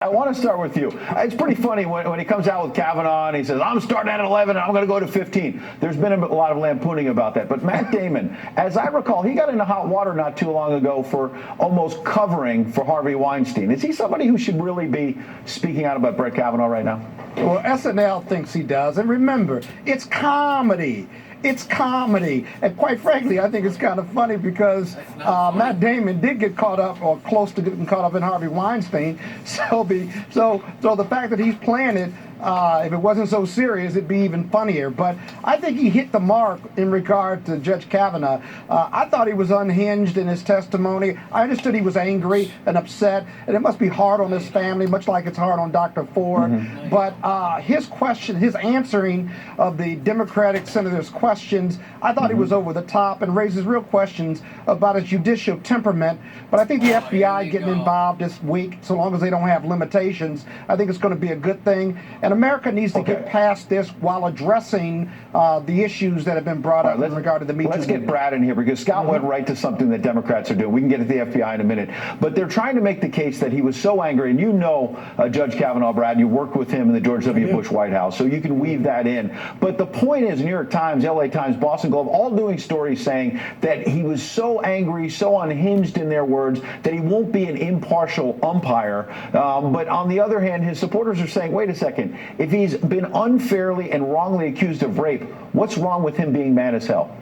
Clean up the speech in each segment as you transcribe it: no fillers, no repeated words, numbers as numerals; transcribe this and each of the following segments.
I want to start with you. It's pretty funny when he comes out with Kavanaugh and he says, I'm starting at 11 and I'm going to go to 15. There's been a lot of lampooning about that. But Matt Damon, as I recall, he got into hot water not too long ago for almost covering for Harvey Weinstein. Is he somebody who should really be speaking out about Brett Kavanaugh right now? Well, SNL thinks he does. And remember, it's comedy. It's comedy. And quite frankly, I think it's kind of funny because Matt Damon did get caught up or close to getting caught up in Harvey Weinstein. So the fact that he's playing it, if it wasn't so serious, it'd be even funnier. But I think he hit the mark in regard to Judge Kavanaugh. I thought he was unhinged in his testimony. I understood he was angry and upset, and it must be hard on his family, much like it's hard on Dr. Ford. Mm-hmm. But his answering of the Democratic senators' questions, I thought he was over the top and raises real questions about his judicial temperament. But I think the FBI getting involved this week, so long as they don't have limitations, I think it's going to be a good thing. And America needs to get past this while addressing the issues that have been brought up in regard to the Me Too. Let's get Brad in here because Scott went right to something that Democrats are doing. We can get to the FBI in a minute. But they're trying to make the case that he was so angry. And you know Judge Kavanaugh, Brad, you worked with him in the George W. Bush White House, so you can weave that in. But the point is, New York Times, LA Times, Boston Globe, all doing stories saying that he was so angry, so unhinged in their words, that he won't be an impartial umpire. But on the other hand, his supporters are saying, wait a second, if he's been unfairly and wrongly accused of rape, what's wrong with him being mad as hell?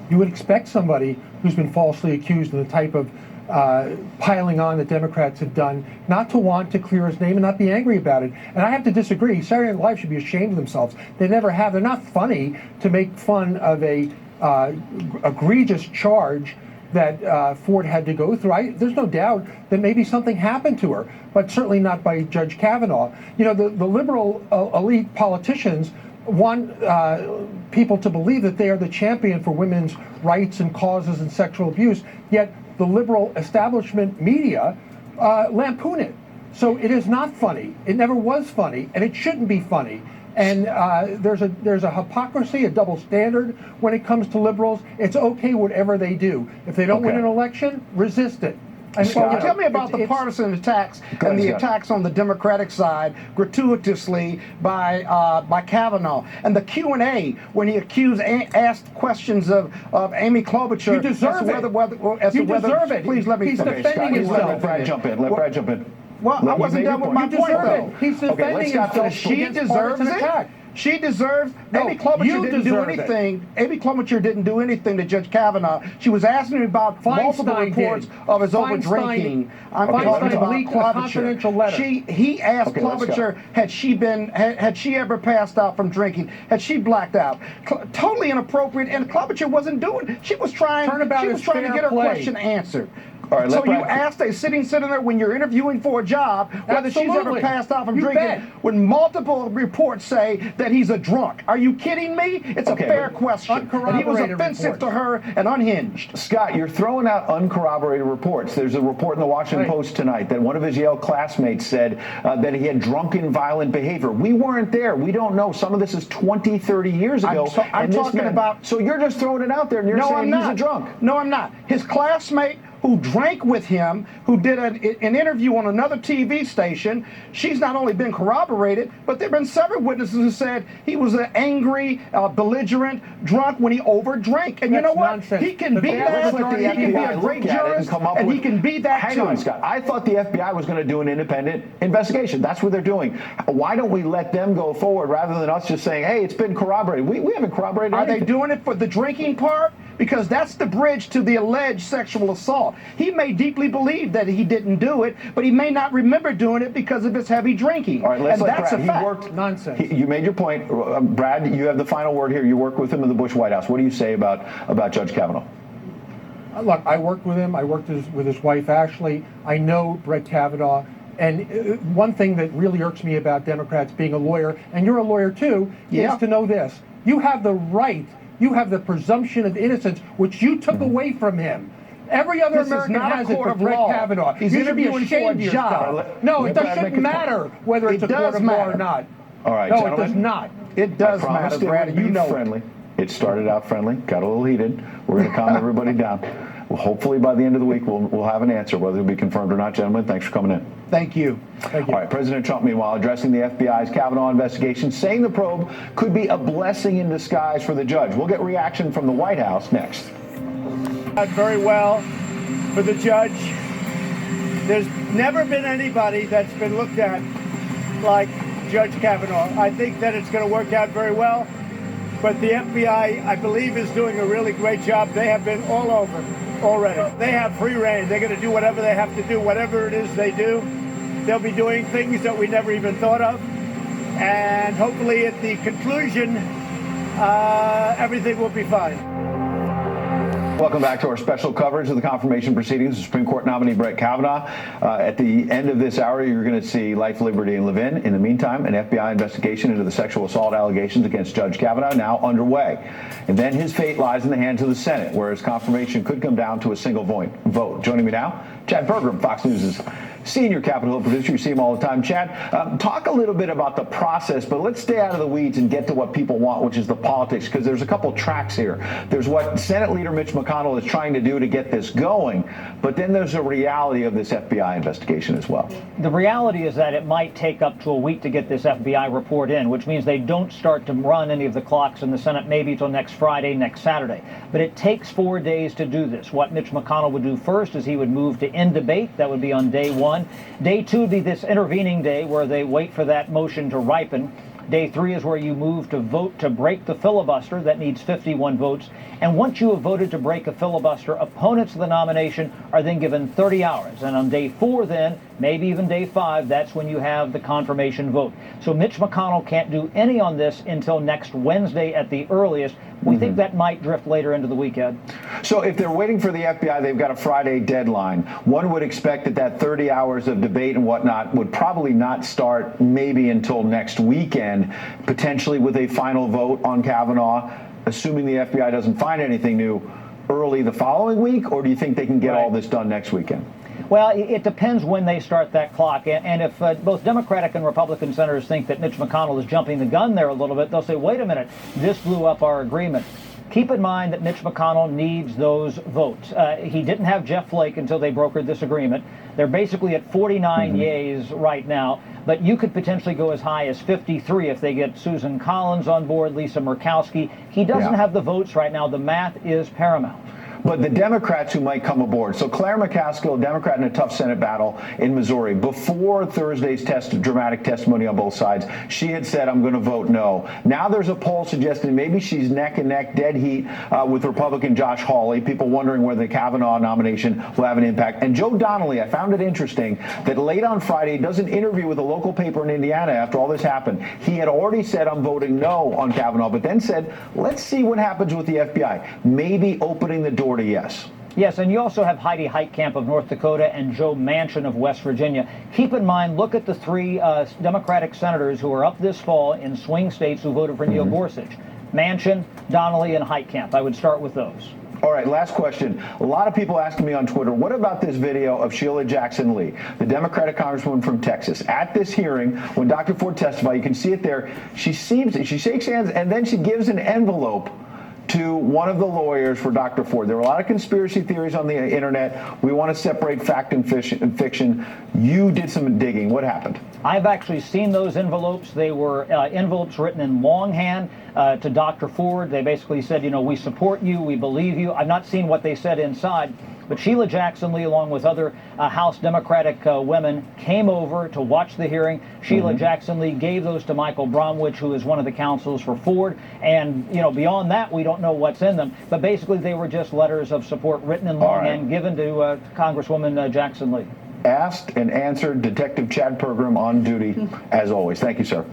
You would expect somebody who's been falsely accused of the type of piling on that Democrats have done not to want to clear his name and not be angry about it. And I have to disagree. Saturday Night Live should be ashamed of themselves. They never have. They're not funny to make fun of a egregious charge that Ford had to go through. There's no doubt that maybe something happened to her, but certainly not by Judge Kavanaugh. You know, the liberal elite politicians want people to believe that they are the champion for women's rights and causes and sexual abuse, yet the liberal establishment media lampoon it. So it is not funny. It never was funny, and it shouldn't be funny. And there's a hypocrisy, a double standard when it comes to liberals. It's okay whatever they do. If they don't win an election, resist it. And Scott, tell me about the partisan attacks and the attacks on the Democratic side gratuitously by Kavanaugh and the Q&A when he asked questions of Amy Klobuchar. You deserve it. You deserve it. Please let me finish. He's defending himself. Let Brad jump in. Let Brad jump in. Well, I wasn't done with my point, though. He's defending himself. She deserves it. She deserves. Amy Klobuchar didn't do anything. Amy Klobuchar didn't do anything to Judge Kavanaugh. She was asking him about multiple reports of his over drinking. I'm talking about Klobuchar. He asked Klobuchar, had she ever passed out from drinking? Had she blacked out? Totally inappropriate. And Klobuchar wasn't doing. She was trying to get her question answered. Right, so you asked a sitting senator when you're interviewing for a job whether she's ever passed out from drinking when multiple reports say that he's a drunk. Are you kidding me? It's a fair question. And he was offensive to her and unhinged. Scott, you're throwing out uncorroborated reports. There's a report in the Washington Post tonight that one of his Yale classmates said that he had drunken, violent behavior. We weren't there. We don't know. Some of this is 20, 30 years ago. I'm talking about... So you're just throwing it out there and you're saying he's a drunk. No, I'm not. His classmate who drank with him, who did an interview on another TV station, she's not only been corroborated, but there have been several witnesses who said he was an angry, belligerent, drunk when he overdrank. And you know what? Nonsense. He can be that. He can be a great jurist, and he can be that too. Hang on, Scott. I thought the FBI was going to do an independent investigation. That's what they're doing. Why don't we let them go forward rather than us just saying, hey, it's been corroborated? We haven't corroborated anything. Are they doing it for the drinking part? Because that's the bridge to the alleged sexual assault. He may deeply believe that he didn't do it, but he may not remember doing it because of his heavy drinking. All right, let's let that's Brad. a fact. He worked. Nonsense. You made your point. Brad, you have the final word here. You worked with him in the Bush White House. What do you say about Judge Kavanaugh? Look, I worked with him. I worked with his wife, Ashley. I know Brett Kavanaugh. And one thing that really irks me about Democrats being a lawyer, and you're a lawyer too, is to know this. You have the right. You have the presumption of innocence, which you took away from him. Every other American has it for Brett Kavanaugh. He's you should be interviewing ashamed for a of yourself. job. No, it shouldn't matter whether it's a court of law or not. All right, no, gentlemen. it does not. It does matter, Brad. You know friendly. It started out friendly, got a little heated. We're going to calm everybody down. Well, hopefully by the end of the week, we'll have an answer, whether it'll be confirmed or not. Gentlemen, thanks for coming in. Thank you. Thank you. All right, President Trump, meanwhile, addressing the FBI's Kavanaugh investigation, saying the probe could be a blessing in disguise for the judge. We'll get reaction from the White House next. Very well for the judge. There's never been anybody that's been looked at like Judge Kavanaugh. I think that it's going to work out very well. But the FBI, I believe, is doing a really great job. They have been all over already. They have free reign. They're going to do whatever they have to do, whatever it is they do. They'll be doing things that we never even thought of. And hopefully at the conclusion, everything will be fine. Welcome back to our special coverage of the confirmation proceedings of Supreme Court nominee Brett Kavanaugh. At the end of this hour, you're going to see Life, Liberty, and Levin. In the meantime, an FBI investigation into the sexual assault allegations against Judge Kavanaugh now underway. And then his fate lies in the hands of the Senate, where his confirmation could come down to a single vote. Joining me now, Chad Pergram, Fox News' senior Capitol Hill producer. You see him all the time. Chad, talk a little bit about the process, but let's stay out of the weeds and get to what people want, which is the politics, because there's a couple tracks here. There's what Senate Leader Mitch McConnell is trying to do to get this going, but then there's a reality of this FBI investigation as well. The reality is that it might take up to a week to get this FBI report in, which means they don't start to run any of the clocks in the Senate maybe till next Friday, next Saturday. But it takes 4 days to do this. What Mitch McConnell would do first is he would move to end debate. That would be on day 1. Day 2 would be this intervening day where they wait for that motion to ripen. Day 3 is where you move to vote to break the filibuster. That needs 51 votes. And once you have voted to break a filibuster, opponents of the nomination are then given 30 hours. And on day 4 then, maybe even day 5, that's when you have the confirmation vote. So Mitch McConnell can't do any on this until next Wednesday at the earliest. We think that might drift later into the weekend. So if they're waiting for the FBI, they've got a Friday deadline. One would expect that 30 hours of debate and whatnot would probably not start maybe until next weekend, potentially with a final vote on Kavanaugh, assuming the FBI doesn't find anything new early the following week, or do you think they can get all this done next weekend? Well, it depends when they start that clock. And if both Democratic and Republican senators think that Mitch McConnell is jumping the gun there a little bit, they'll say, wait a minute, this blew up our agreement. Keep in mind that Mitch McConnell needs those votes. He didn't have Jeff Flake until they brokered this agreement. They're basically at 49 yays right now, but you could potentially go as high as 53 if they get Susan Collins on board, Lisa Murkowski. He doesn't have the votes right now. The math is paramount. But the Democrats who might come aboard. So Claire McCaskill, a Democrat in a tough Senate battle in Missouri, before Thursday's dramatic testimony on both sides, she had said, I'm going to vote no. Now there's a poll suggesting maybe she's neck and neck, dead heat with Republican Josh Hawley. People wondering whether the Kavanaugh nomination will have an impact. And Joe Donnelly, I found it interesting that late on Friday, does an interview with a local paper in Indiana after all this happened. He had already said, I'm voting no on Kavanaugh, but then said, let's see what happens with the FBI. Maybe opening the door to yes. Yes, and you also have Heidi Heitkamp of North Dakota and Joe Manchin of West Virginia. Keep in mind, look at the 3 Democratic senators who are up this fall in swing states who voted for Neil Gorsuch. Manchin, Donnelly, and Heitkamp. I would start with those. All right, last question. A lot of people asking me on Twitter, what about this video of Sheila Jackson Lee, the Democratic congresswoman from Texas? At this hearing, when Dr. Ford testified, you can see it there. She shakes hands, and then she gives an envelope to one of the lawyers for Dr. Ford. There were a lot of conspiracy theories on the internet. We want to separate fact and fiction. You did some digging. What happened? I've actually seen those envelopes. They were envelopes written in longhand to Dr. Ford. They basically said, you know, we support you, we believe you. I've not seen what they said inside. But Sheila Jackson Lee, along with other House Democratic women, came over to watch the hearing. Sheila Jackson Lee gave those to Michael Bromwich, who is one of the counsels for Ford. And, you know, beyond that, we don't know what's in them. But basically, they were just letters of support written in longhand given to Congresswoman Jackson Lee. Asked and answered, Detective Chad Pergram on duty, as always. Thank you, sir.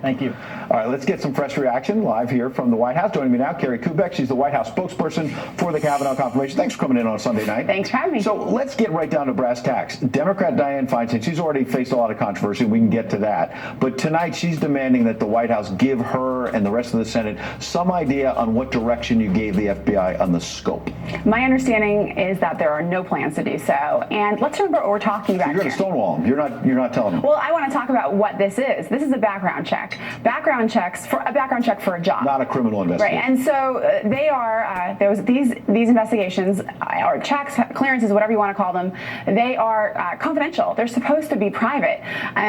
Thank you. All right, let's get some fresh reaction live here from the White House. Joining me now, Carrie Kubek. She's the White House spokesperson for the Kavanaugh confirmation. Thanks for coming in on a Sunday night. Thanks for having me. So let's get right down to brass tacks. Democrat Dianne Feinstein, she's already faced a lot of controversy. We can get to that. But tonight, she's demanding that the White House give her and the rest of the Senate some idea on what direction you gave the FBI on the scope. My understanding is that there are no plans to do so. And let's remember what we're talking about. You're going to stonewall them. You're not telling them. Well, I want to talk about what this is. This is a background check. check. Background checks for a background check for a job. Not a criminal investigation. Right, and so they are these investigations or checks, clearances, whatever you want to call them. They are confidential. They're supposed to be private.